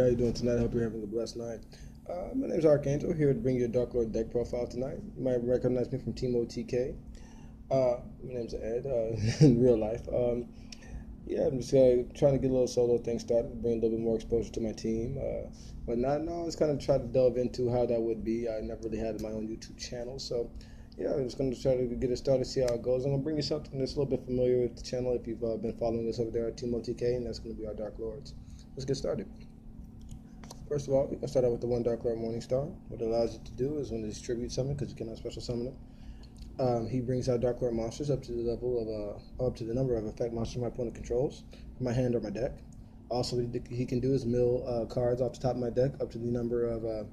How you doing tonight? I hope you're having a blessed night. My name is Archangel, here to bring you a Darklord deck profile tonight. You might recognize me from Team OTK. My name's Ed, in real life. Yeah, I'm just trying to get a little solo thing started, bring a little bit more exposure to my team. But not now, I was kind of trying to delve into how that would be. I never really had my own YouTube channel, so yeah, I'm just going to try to get it started, see how it goes. I'm going to bring you something that's a little bit familiar with the channel if you've been following us over there at Team OTK, and that's going to be our Dark Lords. Let's get started. First of all, we can start out with the one Darklord Morningstar. What it allows you to do is when it distributes something, because you cannot special summon it, he brings out Darklord monsters up to the level of up to the number of effect monsters my opponent controls from my hand or my deck. Also, what he can do is mill cards off the top of my deck up to the number of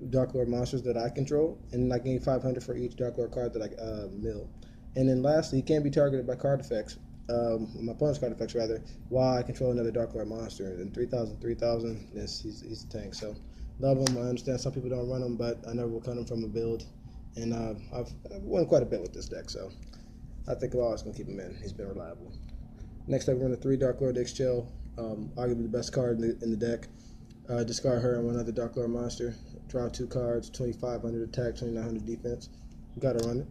Darklord monsters that I control, and I gain 500 for each Darklord card that I mill. And then lastly, he can't be targeted by card effects. My opponent's card effects rather, while I control another Darklord monster. And 3,000, yes, he's a tank. So love him. I understand some people don't run him, but I never will cut him from a build. And I've won quite a bit with this deck, so I think I'm always gonna keep him in. He's been reliable. Next up, we're running 3 Darklord August, arguably the best card in the deck. Discard her and one other Darklord monster. Draw 2 cards, 2,500 attack, 2,900 defense. Gotta run it.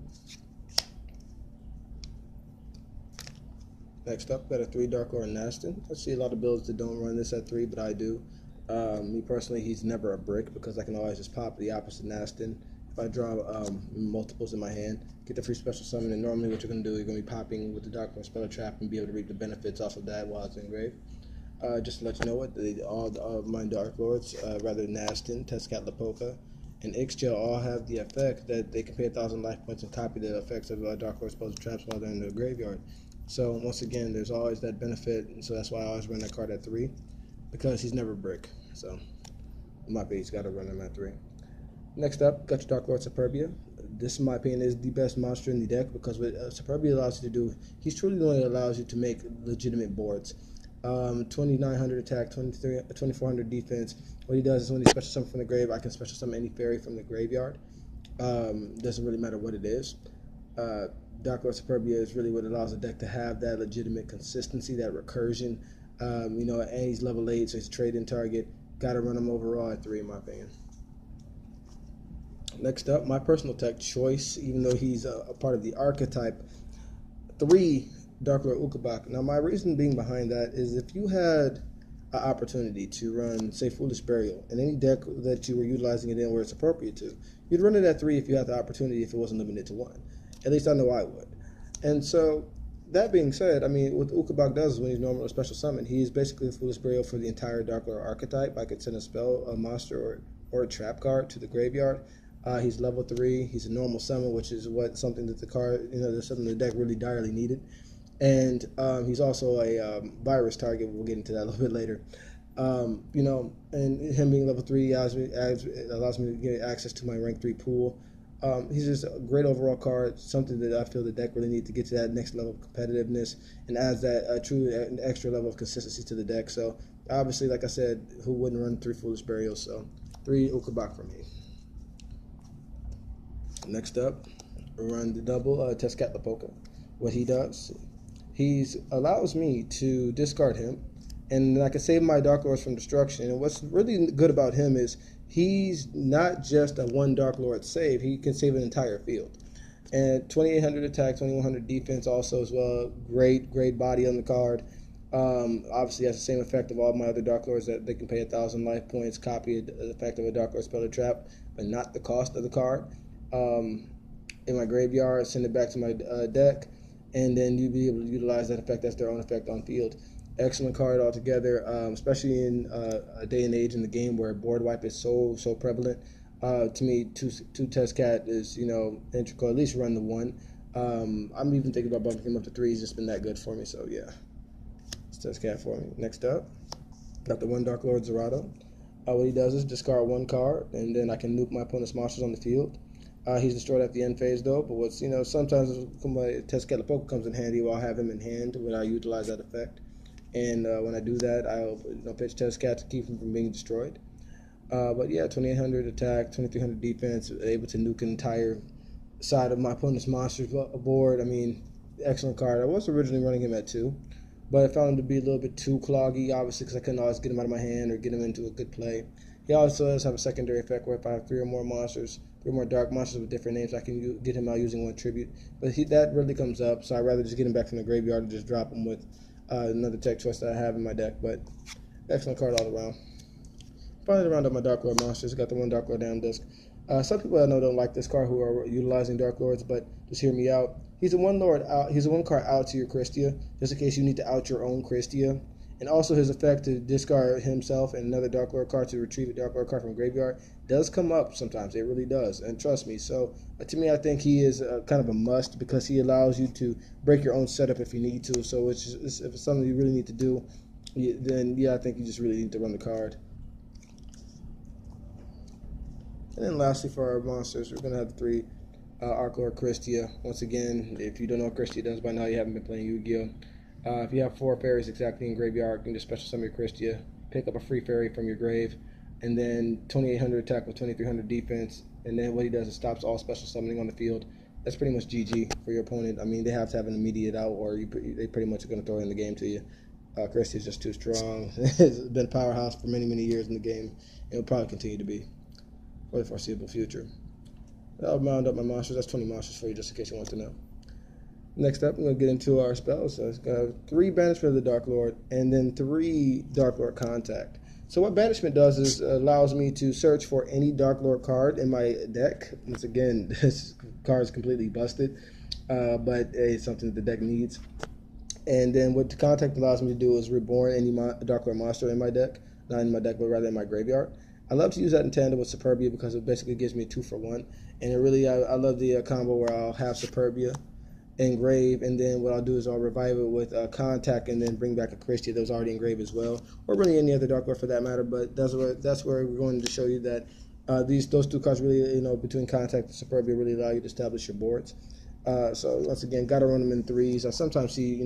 Next up, got a 3 Darklord Nastin. I see a lot of builds that don't run this at 3, but I do. Me personally, he's never a brick because I can always just pop the opposite Nastin. If I draw multiples in my hand, get the free special summon, and normally what you're going to do, you're going to be popping with the Darklord Spell Trap and be able to reap the benefits off of that while it's engraved. Just to let you know what, all of my Darklords, rather Nastin, Tezcatlipoca, and Ixchel all have the effect that they can pay 1,000 life points and copy the effects of Darklord Spell Traps while they're in the graveyard. So once again, there's always that benefit, and so that's why I always run that card at 3, because he's never brick. So in my opinion, he's got to run him at 3. Next up, got your Darklord Superbia. This, in my opinion, is the best monster in the deck because what Superbia allows you to do, he's truly the one that allows you to make legitimate boards. 2,900 attack, 2,400 defense. What he does is when he special summon from the grave, I can special summon any fairy from the graveyard. Doesn't really matter what it is. Darklord Superbia is really what allows the deck to have that legitimate consistency, that recursion. And he's level 8, so he's a trade-in target. Got to run him overall at 3, in my opinion. Next up, my personal tech choice, even though he's a part of the archetype, 3 Darklord Ukabak. Now, my reason being behind that is if you had an opportunity to run, say, Foolish Burial in any deck that you were utilizing it in where it's appropriate to, you'd run it at 3 if you had the opportunity, if it wasn't limited to 1. At least I know I would. And so, that being said, I mean, what Ukabak does is when he's normal or special summon, he is basically a Foolish Burial for the entire Darklord archetype. I could send a spell, a monster, or a trap card to the graveyard. He's level 3. He's a normal summon, which is something that the card, there's something the deck really direly needed. And he's also a virus target. We'll get into that a little bit later. And him being level 3 allows me to get access to my rank 3 pool. He's just a great overall card, something that I feel the deck really needs to get to that next level of competitiveness and adds that truly an extra level of consistency to the deck. So obviously, like I said, who wouldn't run 3 Foolish Burials? So 3 Ukabak for me. Next up, run the double Tezcatlipoca. What he does, he allows me to discard him, and I can save my Darklords from destruction. And what's really good about him is he's not just a 1 Darklord save, he can save an entire field. And 2,800 attack, 2,100 defense also as well. Great body on the card. Obviously has the same effect of all my other Darklords that they can pay 1,000 life points, copy the effect of a Darklord Spell Trap, but not the cost of the card. In my graveyard, send it back to my deck, and then you'll be able to utilize that effect as their own effect on field. Excellent card altogether, especially in a day and age in the game where board wipe is so prevalent. To me, two Tezcat is integral. At least run the 1. I'm even thinking about bumping him up to 3. He's just been that good for me. So yeah, it's Tezcat for me. Next up, got the 1 Darklord Zerato. What he does is discard 1 card, and then I can nuke my opponent's monsters on the field. He's destroyed at the end phase though, but what's sometimes Tezcatlipoca comes in handy while I have him in hand when I utilize that effect. And when I do that, I'll pitch Tezcat to keep him from being destroyed. But yeah, 2,800 attack, 2,300 defense, able to nuke an entire side of my opponent's monsters board. I mean, excellent card. I was originally running him at 2, but I found him to be a little bit too cloggy, obviously, because I couldn't always get him out of my hand or get him into a good play. He also does have a secondary effect where if I have three or more dark monsters with different names, I can get him out using one tribute. But that really comes up, so I'd rather just get him back from the graveyard and just drop him with another tech choice that I have in my deck. But excellent card all around. Finally, to round up my Darklord monsters, I got the one Darklord August. Some people I know don't like this card who are utilizing Darklords, but just hear me out. He's a one card out to your Christia, just in case you need to out your own Christia. And also his effect to discard himself and another Darklord card to retrieve a Darklord card from a graveyard does come up sometimes. It really does, and trust me. So to me, I think he is kind of a must because he allows you to break your own setup if you need to. So if it's something you really need to do, then yeah, I think you just really need to run the card. And then lastly, for our monsters, we're going to have the three Darklord Christia. Once again, if you don't know what Christia does by now, you haven't been playing Yu-Gi-Oh! If you have 4 fairies exactly in graveyard, you can just special summon your Christia, pick up a free fairy from your grave, and then 2,800 attack with 2,300 defense. And then what he does is stops all special summoning on the field. That's pretty much GG for your opponent. I mean, they have to have an immediate out, or they pretty much are going to throw it in the game to you. Christia is just too strong. It's been a powerhouse for many, many years in the game, and will probably continue to be for the foreseeable future. I'll round up my monsters. That's 20 monsters for you, just in case you want to know. Next up, I'm going to get into our spells. So it's got 3 Banishment of the Darklord, and then 3 Darklord Contact. So what Banishment does is allows me to search for any Darklord card in my deck. Once again, this card is completely busted, but it's something that the deck needs. And then what the Contact allows me to do is reborn any Darklord monster in my deck. Not in my deck, but rather in my graveyard. I love to use that in tandem with Superbia because it basically gives me a 2-for-1. And it really, I love the combo where I'll have Superbia engrave, and then what I'll do is I'll revive it with Contact, and then bring back a Christia that was already engraved as well, or really any other Darklord for that matter. But that's where we're going to show you that those 2 cards really, between Contact and Superbia, really allow you to establish your boards. So once again, gotta run them in 3s. I sometimes see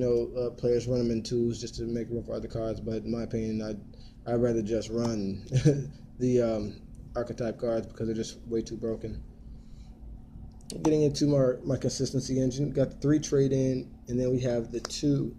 players run them in 2s just to make room for other cards, but in my opinion, I'd rather just run the archetype cards because they're just way too broken. Getting into my consistency engine, got the 3 trade-in, and then we have the 2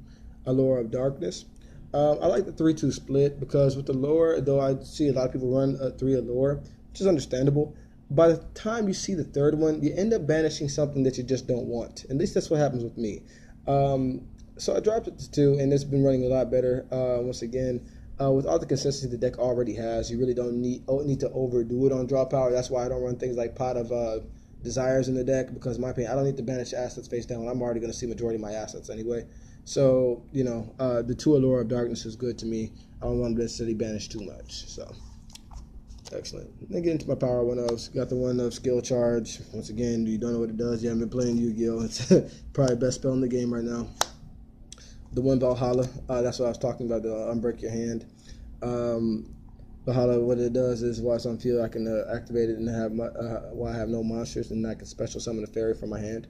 Allure of Darkness. I like the 3-2 split because with the Allure, though I see a lot of people run 3 Allure, which is understandable, by the time you see the 3rd one, you end up banishing something that you just don't want. At least that's what happens with me. So I dropped it to 2, and it's been running a lot better. Once again, with all the consistency the deck already has, you really don't need to overdo it on draw power. That's why I don't run things like Pot of Desires in the deck, because in my opinion, I don't need to banish assets face down when I'm already going to see majority of my assets anyway. So, the 2 Allure of Darkness is good to me. I don't want to necessarily banish too much. So, excellent. Then get into my power 1-ofs. Got the 1-of Skill Charge. Once again, you don't know what it does. You haven't been playing Yu-Gi-Oh! It's probably the best spell in the game right now. The 1 Valhalla. That's what I was talking about, the Unbreak Your Hand. Valhalla, what it does is while it's on field, I can activate it and have while I have no monsters, and I can special summon a fairy from my hand.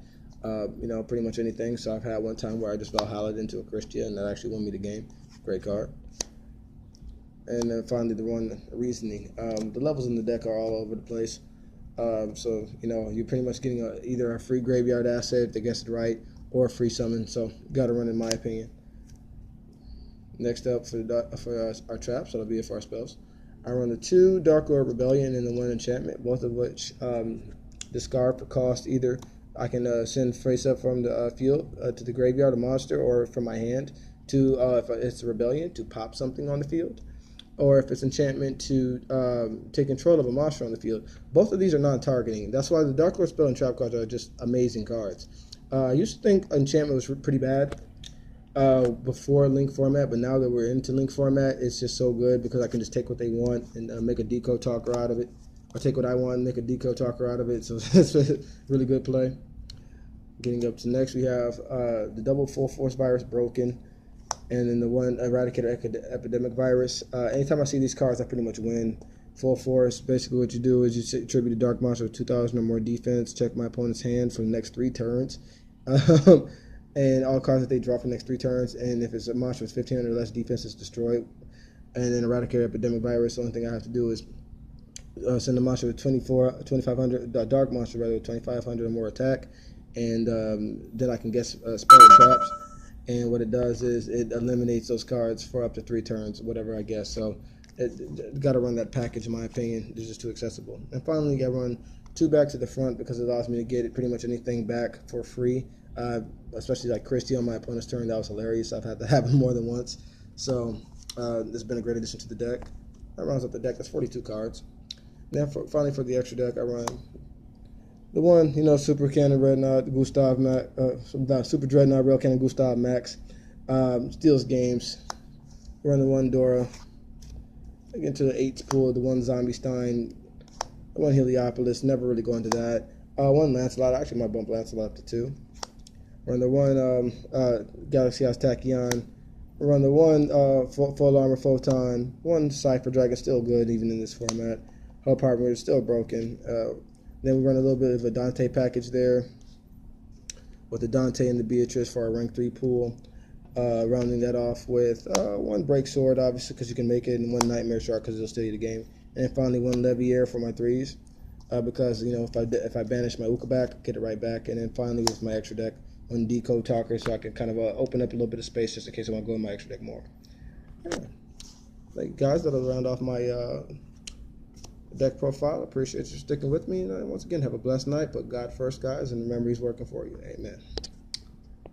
Pretty much anything. So I've had one time where I just Valhalla'd into a Christia, and that actually won me the game. Great card. And then finally, the 1 Reasoning. The levels in the deck are all over the place. So you're pretty much getting either a free graveyard asset if they guess it right, or a free summon. So got to run, in my opinion. Next up for our traps, that'll be it for our spells. I run the 2 Darklord Rebellion and the 1 Enchantment, both of which discard for cost either. I can send face up from the field to the graveyard a monster, or from my hand to, if it's a Rebellion, to pop something on the field, or if it's Enchantment, to take control of a monster on the field. Both of these are non-targeting. That's why the Darklord spell and trap cards are just amazing cards. I used to think Enchantment was pretty bad before Link format, but now that we're into Link format, it's just so good because I can just take what they want and make a deco talker out of it, or take what I want and make a deco talker out of it. So it's a really good play. Getting up to next, we have the double Full Force Virus Broken, and then the 1 Eradicator Epidemic Virus. Anytime I see these cards, I pretty much win. Full Force, basically what you do is you attribute a dark monster with 2,000 or more defense, check my opponent's hand for the next 3 turns. And all cards that they draw for the next 3 turns, and if it's a monster with 1,500 or less defense, it's destroyed. And then Eradicator Epidemic Virus, the only thing I have to do is send a monster with 2,500, dark monster rather, with 2,500 or more attack, and then I can guess spell traps. and what it does is it eliminates those cards for up to 3 turns, whatever I guess. So it got to run that package, in my opinion. It's just too accessible. And finally, I run 2 back to the front because it allows me to get pretty much anything back for free. Especially like Christie on my opponent's turn, that was hilarious. I've had that happen more than once. So this has been a great addition to the deck. That rounds up the deck. That's 42 cards. Then finally for the extra deck, I run the one, Super Cannon Redknot, Gustav Max, Super Dreadnought, Rail Cannon, Gustav Max, steals games. Run the one Dora. I get into the 8s pool, the one Zombie Stein, the one Heliopolis, never really go into that. One Lancelot, actually might bump Lancelot up to 2. Run the one Galaxy House Tachyon. Run the one Full Armor Photon. One Cypher Dragon, still good even in this format. Hull Partner is still broken. Then we run a little bit of a Dante package there with the Dante and the Beatrice for our rank 3 pool. Rounding that off with one Break Sword, obviously, because you can make it, and one Nightmare Shark because it'll steal you the game. And then finally one Leviair for my 3s because, if I banish my Uka back, get it right back. And then finally with my extra deck, one Decode Talker, so I can kind of open up a little bit of space just in case I want to go in my extra deck more. Yeah. Guys, that'll round off my deck profile. Appreciate you sticking with me. And once again, have a blessed night. Put God first, guys, and remember He's working for you. Amen.